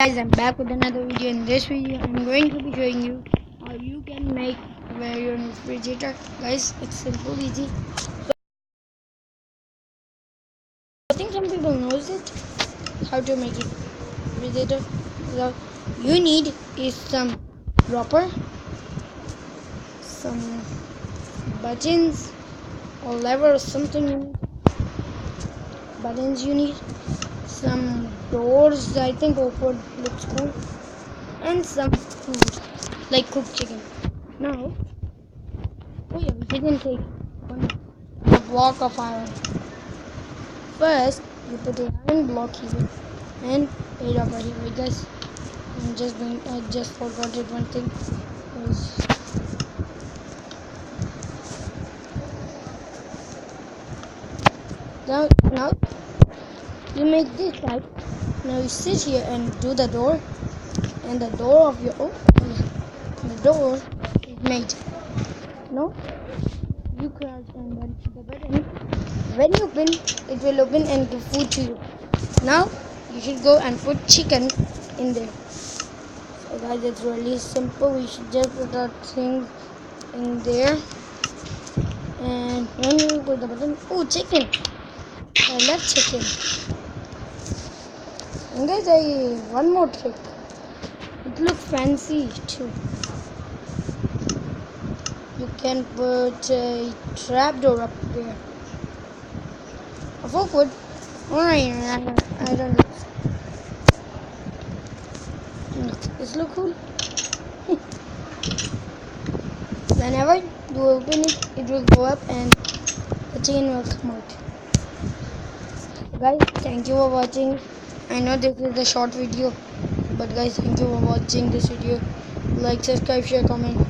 Guys, I'm back with another video. In this video I'm going to be showing you how you can make your own refrigerator. Guys, it's simple, easy. So I think some people knows it, how to make it refrigerator. So you need is some dropper, some buttons or lever or something. You need buttons, you need some doors. I think open looks cool, and some food like cooked chicken. Now, oh yeah, we didn't take one block of iron. First, you put an iron block here and it over here. Wait, guys, I just forgot it. One thing was now you make this type. Now you sit here and do the door, and the door of your the door is made. No, you crouch and then the button. When you open, it will open and give food to you. Now you should go and put chicken in there. So guys, it's really simple. We should just put our things in there, and when you put the button, oh, chicken! I love chicken. And guys, one more trick. It looks fancy too. You can put a trapdoor up there. A fork wood. Alright, I don't know. This look cool. Whenever you open it, it will go up and the chain will come out. So guys, thank you for watching. I know this is a short video, but guys, thank you for watching this video. Like, subscribe, share, comment.